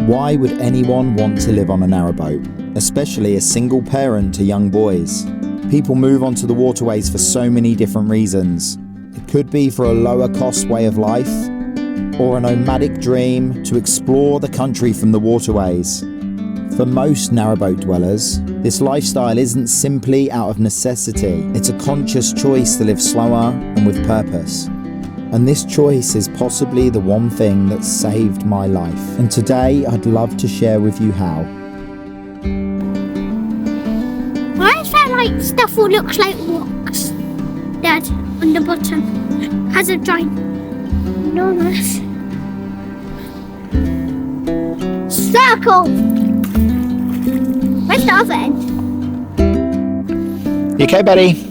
Why would anyone want to live on a narrowboat, especially a single parent to young boys? People move onto the waterways for so many different reasons. It could be for a lower cost way of life, or a nomadic dream to explore the country from the waterways. For most narrowboat dwellers, this lifestyle isn't simply out of necessity. It's a conscious choice to live slower and with purpose. And this choice is possibly the one thing that saved my life. And today I'd love to share with you how. Why is there like stuff that looks like rocks? Dad, on the bottom has a giant enormous circle. Where's the other end? You okay, buddy?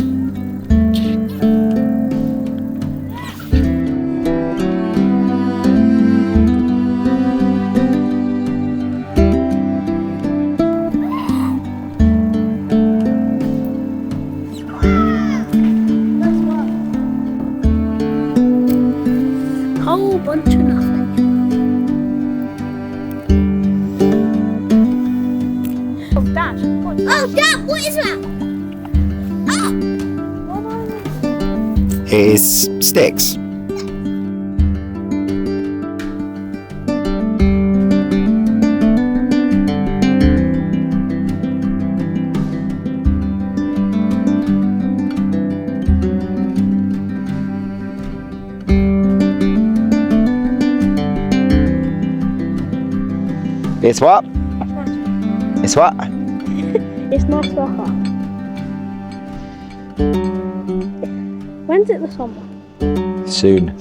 Whole bunch of nothing. Oh, Dad. Oh, Dad, what is that? It is sticks. It's what? It's what? It's not soccer. When's it the summer? Soon.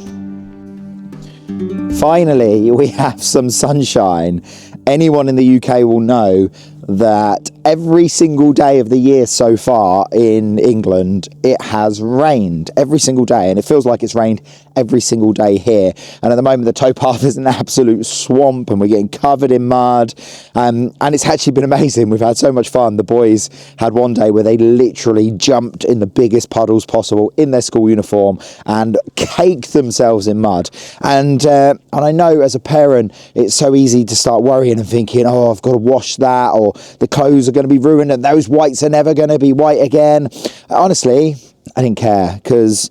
Finally, we have some sunshine. Anyone in the UK will know that every single day of the year so far in England, it has rained every single day, and it feels like it's rained every single day here. And at the moment, the towpath is an absolute swamp, and we're getting covered in mud. And it's actually been amazing. We've had so much fun. The boys had one day where they literally jumped in the biggest puddles possible in their school uniform and caked themselves in mud. And I know as a parent, it's so easy to start worrying and thinking, oh, I've got to wash that, or the clothes are going to be ruined and those whites are never going to be white again. Honestly, I didn't care, because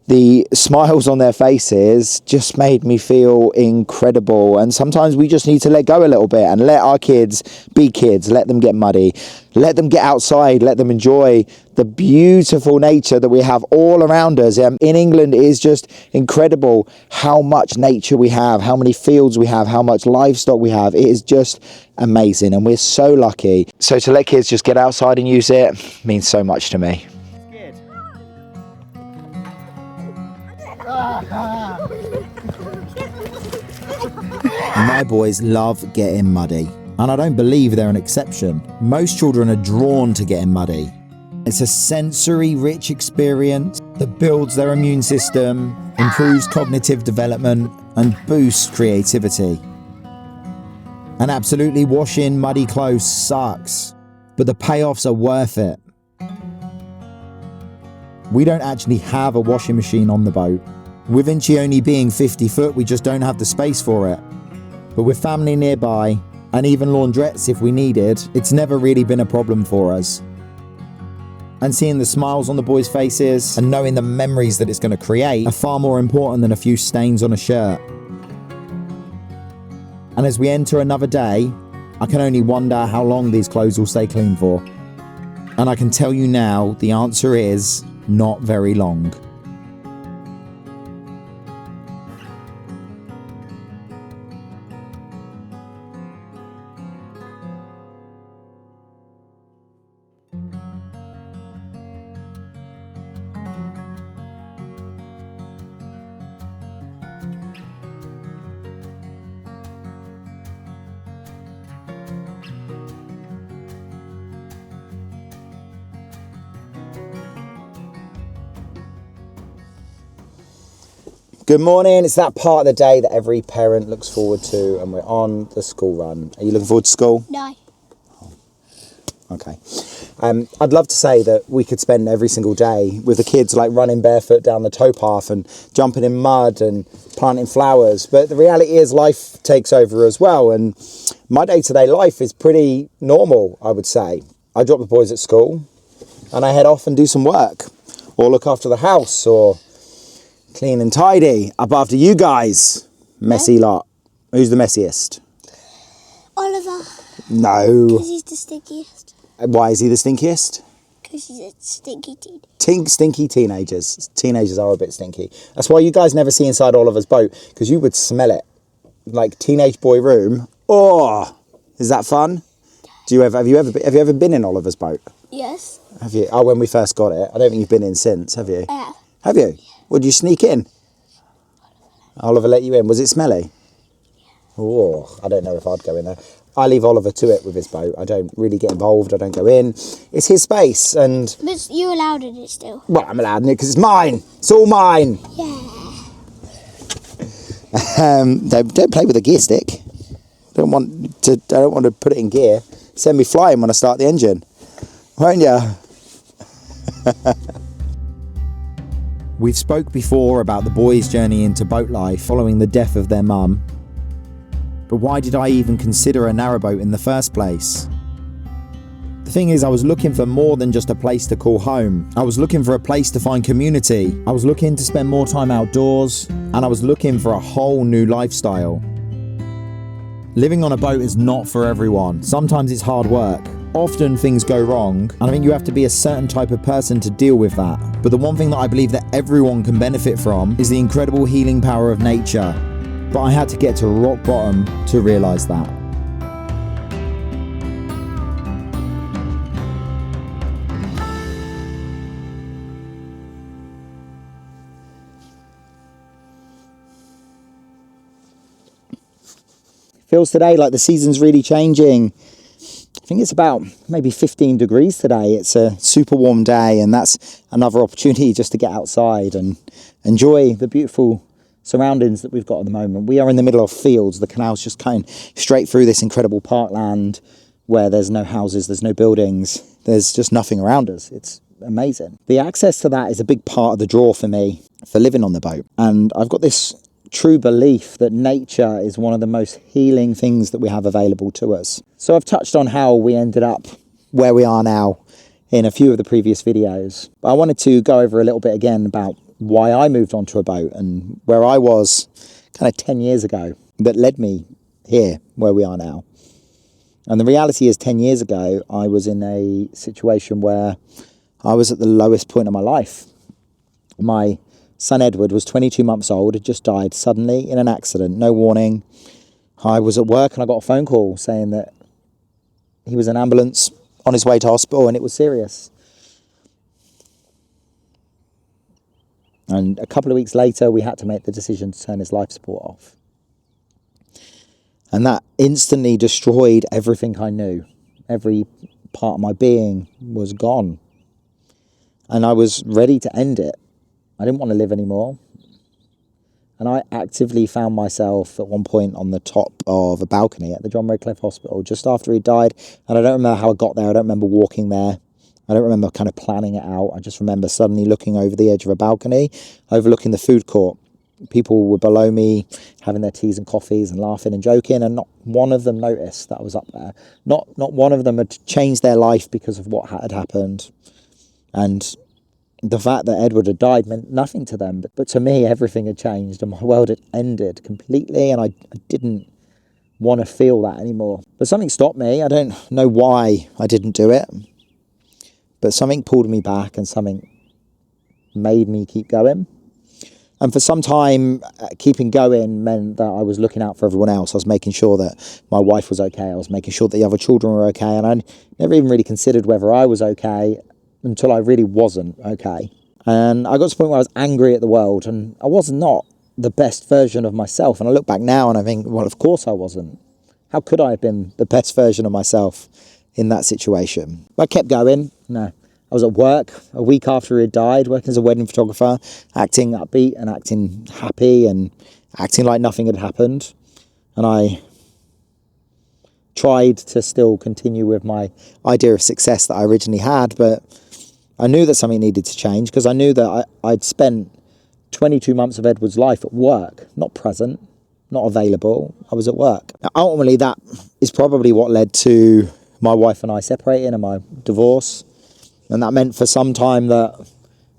the smiles on their faces just made me feel incredible. And sometimes we just need to let go a little bit and let our kids be kids. Let them get muddy. Let them get outside. Let them enjoy the beautiful nature that we have all around us. In England, it is just incredible how much nature we have, how many fields we have, how much livestock we have. It is just amazing, and we're so lucky. So to let kids just get outside and use it means so much to me. My boys love getting muddy, and I don't believe they're an exception. Most children are drawn to getting muddy. It's a sensory-rich experience that builds their immune system, improves cognitive development, and boosts creativity. And absolutely, washing muddy clothes sucks, but the payoffs are worth it. We don't actually have a washing machine on the boat. With Vinci only being 50 foot, we just don't have the space for it. But with family nearby, and even laundrettes if we needed, it's never really been a problem for us. And seeing the smiles on the boys' faces and knowing the memories that it's going to create are far more important than a few stains on a shirt. And as we enter another day, I can only wonder how long these clothes will stay clean for. And I can tell you now, the answer is not very long. Good morning. It's that part of the day that every parent looks forward to, and we're on the school run. Are you looking forward to school? No. Okay. I'd love to say that we could spend every single day with the kids like running barefoot down the towpath and jumping in mud and planting flowers, but the reality is life takes over as well, and My day-to-day life is pretty normal, I would say. I drop the boys at school and I head off and do some work or look after the house or clean and tidy up after you guys. Messy lot. Who's the messiest? Oliver. No. Because he's the stinkiest. Why is he the stinkiest? Because he's a stinky teen. Stinky teenagers. Teenagers are a bit stinky. That's why you guys never see inside Oliver's boat, because you would smell it. Like teenage boy room. Oh, is that fun? Have you ever been in Oliver's boat? Yes. Have you? Oh, when we first got it. I don't think you've been in since, have you? I have. Have you? Would you sneak in? Oliver let you in. Was it smelly? Oh, I don't know if I'd go in there. I leave Oliver to it with his boat. I don't really get involved. I don't go in. It's his space, and But you allowed it still. well, I'm allowed in it because it's mine. It's all mine. Yeah. Don't play with the gear stick. I don't want to put it in gear. Send me flying when I start the engine, won't ya? We've spoke before about the boys' journey into boat life following the death of their mum. But why did I even consider a narrowboat in the first place? The thing is, I was looking for more than just a place to call home. I was looking for a place to find community. I was looking to spend more time outdoors, and I was looking for a whole new lifestyle. Living on a boat is not for everyone. Sometimes it's hard work. Often things go wrong, and I think you have to be a certain type of person to deal with that. But the one thing that I believe that everyone can benefit from is the incredible healing power of nature. But I had to get to rock bottom to realise that. Feels today like the season's really changing. I think it's about maybe 15 degrees today. It's a super warm day, and that's another opportunity just to get outside and enjoy the beautiful surroundings that we've got at the moment. We are in the middle of fields. The canal's just going straight through this incredible parkland where there's no houses, there's no buildings, there's just nothing around us. It's amazing. The access to that is a big part of the draw for me for living on the boat. And I've got this true belief that nature is one of the most healing things that we have available to us. So I've touched on how we ended up where we are now in a few of the previous videos. But I wanted to go over a little bit again about why I moved onto a boat and where I was kind of 10 years ago that led me here where we are now. And the reality is 10 years ago, I was in a situation where I was at the lowest point of my life. My son Edward was 22 months old, had just died suddenly in an accident, no warning. I was at work and I got a phone call saying that he was in an ambulance on his way to hospital and it was serious. And a couple of weeks later, we had to make the decision to turn his life support off. And that instantly destroyed everything I knew. Every part of my being was gone. And I was ready to end it. I didn't want to live anymore. And I actively found myself at one point on the top of a balcony at the John Redcliffe Hospital just after he died. And I don't remember how I got there. I don't remember walking there. I don't remember kind of planning it out. I just remember suddenly looking over the edge of a balcony, overlooking the food court. People were below me having their teas and coffees and laughing and joking, and not one of them noticed that I was up there. Not one of them had changed their life because of what had happened. And the fact that Edward had died meant nothing to them. But to me, everything had changed and my world had ended completely, and I didn't want to feel that anymore. But something stopped me. I don't know why I didn't do it. But something pulled me back and something made me keep going. And for some time, keeping going meant that I was looking out for everyone else. I was making sure that my wife was okay. I was making sure that the other children were okay. And I never even really considered whether I was okay until I really wasn't okay. And I got to the point where I was angry at the world, and I was not the best version of myself. And I look back now and I think, well, of course I wasn't. How could I have been the best version of myself in that situation? But I kept going. No, I was at work a week after he had died, working as a wedding photographer, acting upbeat and acting happy and acting like nothing had happened. And I tried to still continue with my idea of success that I originally had, but I knew that something needed to change because I knew that I'd spent 22 months of Edward's life at work, not present. not available. I was at work. Now, ultimately, that is probably what led to my wife and I separating and my divorce. And that meant for some time that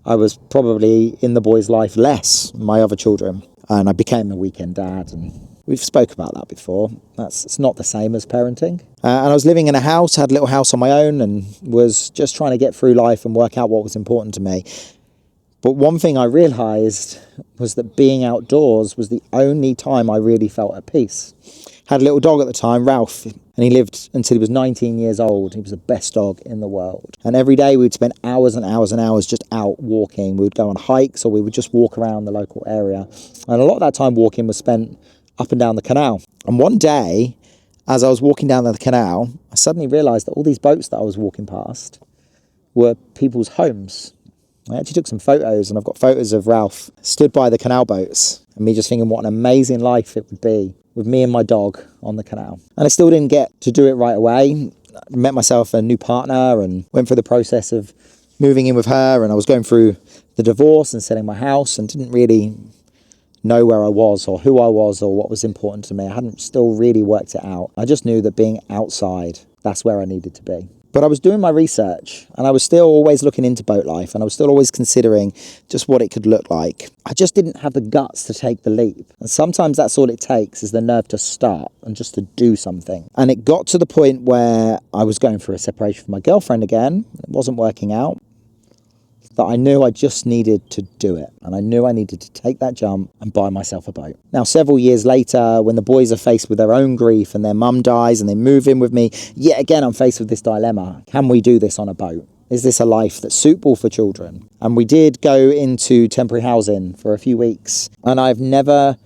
I was probably in the boy's life less, my other children. And I became a weekend dad. And we've spoke about that before. It's not the same as parenting. And I was living in a house, had a little house on my own, and was just trying to get through life and work out what was important to me. But one thing I realised was that being outdoors was the only time I really felt at peace. Had a little dog at the time, Ralph, and he lived until he was 19 years old. He was the best dog in the world. And every day we'd spend hours and hours and hours just out walking. We would go on hikes or we would just walk around the local area. And a lot of that time walking was spent up and down the canal. And one day, as I was walking down the canal, I suddenly realised that all these boats that I was walking past were people's homes. I actually took some photos, and I've got photos of Ralph stood by the canal boats and me just thinking what an amazing life it would be with me and my dog on the canal. And I still didn't get to do it right away. I met myself a new partner and went through the process of moving in with her, and I was going through the divorce and selling my house and didn't really know where I was or who I was or what was important to me. I hadn't still really worked it out. I just knew that being outside, that's where I needed to be. But I was doing my research and I was still always looking into boat life and I was still always considering just what it could look like. I just didn't have the guts to take the leap. And sometimes that's all it takes is the nerve to start and just to do something. And it got to the point where I was going through a separation from my girlfriend again. It wasn't working out. That I knew I just needed to do it. And I knew I needed to take that jump and buy myself a boat. Now, several years later, when the boys are faced with their own grief and their mum dies and they move in with me, yet again, I'm faced with this dilemma. Can we do this on a boat? Is this a life that's suitable for children? And we did go into temporary housing for a few weeks. And I've never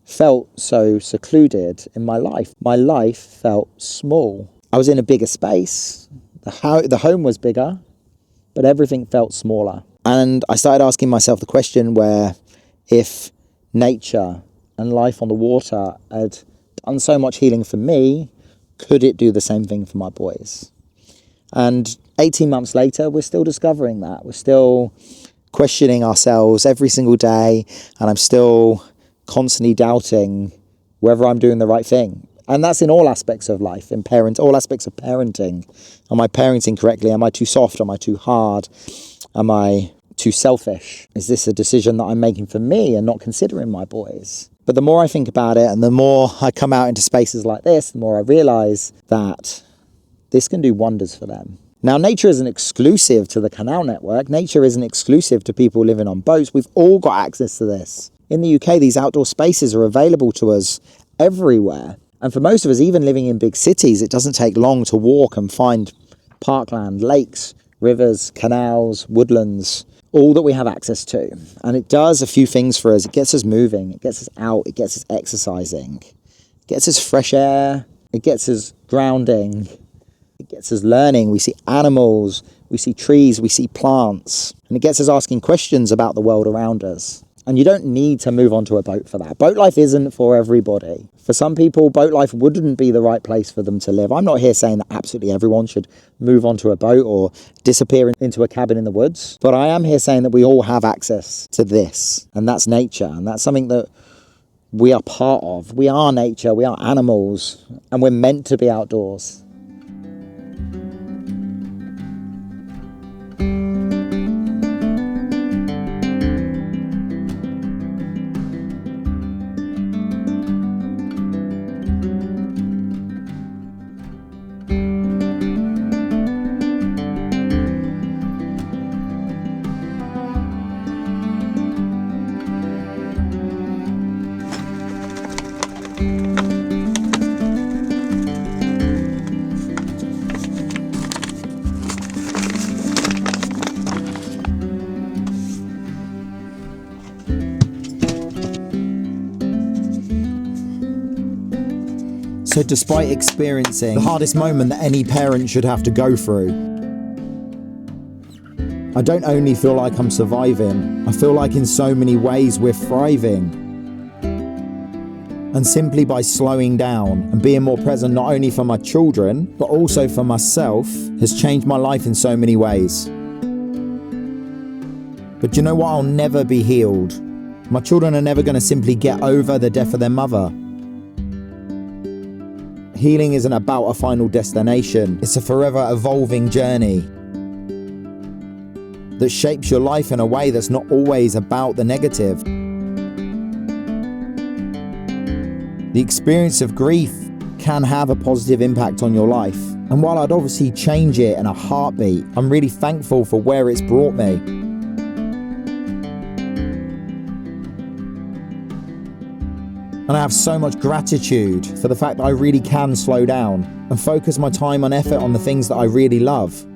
felt so secluded in my life. My life felt small. I was in a bigger space. The home was bigger, but everything felt smaller. And I started asking myself the question where if nature and life on the water had done so much healing for me, could it do the same thing for my boys? And 18 months later, we're still discovering that. We're still questioning ourselves every single day, and I'm still constantly doubting whether I'm doing the right thing. And that's in all aspects of life, all aspects of parenting. Am I parenting correctly? Am I too soft? Am I too hard? Am I too selfish? Is this a decision that I'm making for me and not considering my boys? But the more I think about it and the more I come out into spaces like this, the more I realise that this can do wonders for them. Now, nature isn't exclusive to the canal network. Nature isn't exclusive to people living on boats. We've all got access to this. In the UK, these outdoor spaces are available to us everywhere. And for most of us, even living in big cities, it doesn't take long to walk and find parkland, lakes, rivers, canals, woodlands, all that we have access to. And it does a few things for us. It gets us moving, it gets us out, it gets us exercising, it gets us fresh air, it gets us grounding, it gets us learning. We see animals, we see trees, we see plants, and it gets us asking questions about the world around us. And you don't need to move onto a boat for that. Boat life isn't for everybody. For some people, boat life wouldn't be the right place for them to live. I'm not here saying that absolutely everyone should move onto a boat or disappear into a cabin in the woods. But I am here saying that we all have access to this. And that's nature. And that's something that we are part of. We are nature. We are animals. And we're meant to be outdoors. So despite experiencing the hardest moment that any parent should have to go through, I don't only feel like I'm surviving, I feel like in so many ways we're thriving. And simply by slowing down and being more present not only for my children, but also for myself, has changed my life in so many ways. But you know what? I'll never be healed My children are never going to simply get over the death of their mother. Healing isn't about a final destination. It's a forever evolving journey that shapes your life in a way that's not always about the negative. The experience of grief can have a positive impact on your life. And while I'd obviously change it in a heartbeat, I'm really thankful for where it's brought me. And I have so much gratitude for the fact that I really can slow down and focus my time and effort on the things that I really love.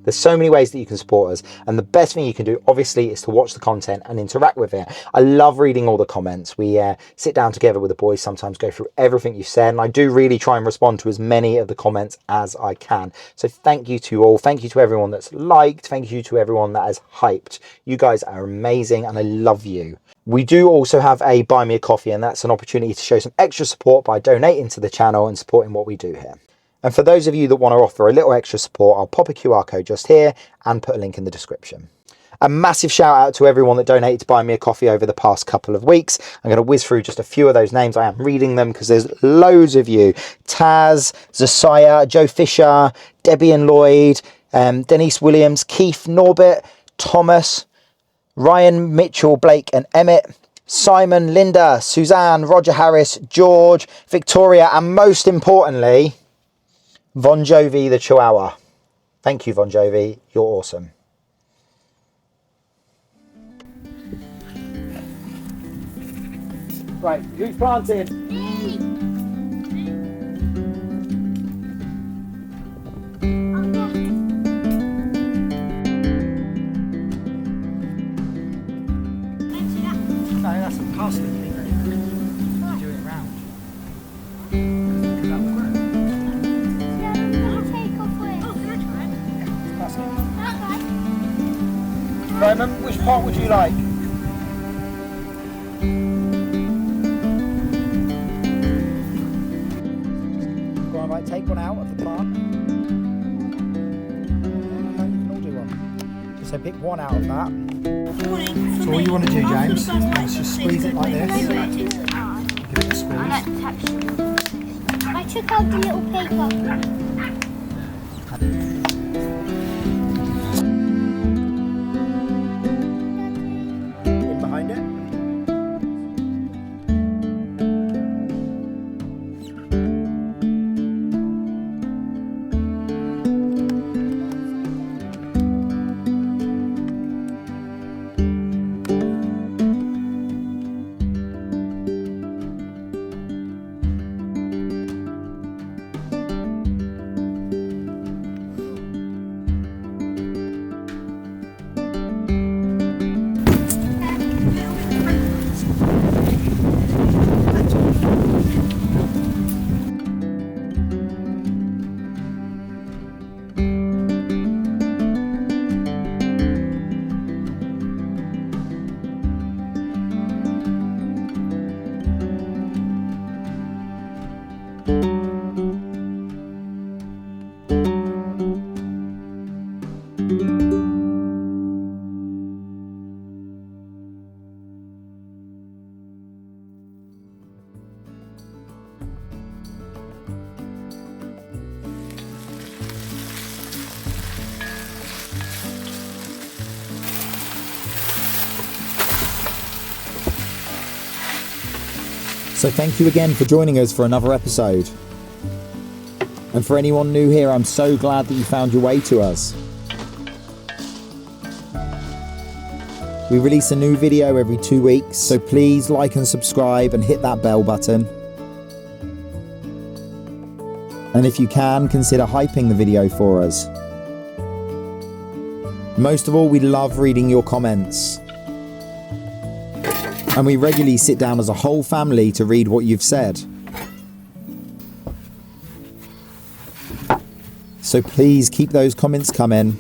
There's so many ways that you can support us, and the best thing you can do obviously is to watch the content and interact with it. I love reading all the comments. We sit down together with the boys, sometimes go through everything you've said, and I do really try and respond to as many of the comments as I can. So thank you to you all. Thank you to everyone that's liked. Thank you to everyone that has hyped. You guys are amazing and I love you. We do also have a Buy Me a Coffee, and that's an opportunity to show some extra support by donating to the channel and supporting what we do here. And for those of you that want to offer a little extra support, I'll pop a QR code just here and put a link in the description. A massive shout out to everyone that donated to Buy Me a Coffee over the past couple of weeks. I'm going to whiz through just a few of those names. I am reading them because there's loads of you. Taz, Zasiah, Joe Fisher, Debbie and Lloyd, Denise Williams, Keith, Norbert, Thomas, Ryan, Mitchell, Blake and Emmett, Simon, Linda, Suzanne, Roger Harris, George, Victoria, and most importantly, Von Jovi the Chihuahua. Thank you, Von Jovi. You're awesome. Right, who's planting? No, that's a casting thing. You do it round. That will grow. Roman, which part would you like? Go on, right, take one out of the plant. You can all do one. So pick one out of that. So all you want to do, James, is just squeeze it like this. Give it a squeeze. I took out the little paper. So thank you again for joining us for another episode. And for anyone new here, I'm so glad that you found your way to us. We release a new video every 2 weeks, so please like and subscribe and hit that bell button. And if you can, consider hyping the video for us. Most of all, we love reading your comments. And we regularly sit down as a whole family to read what you've said. So please keep those comments coming,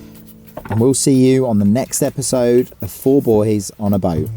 and we'll see you on the next episode of 4 Boys on a Boat.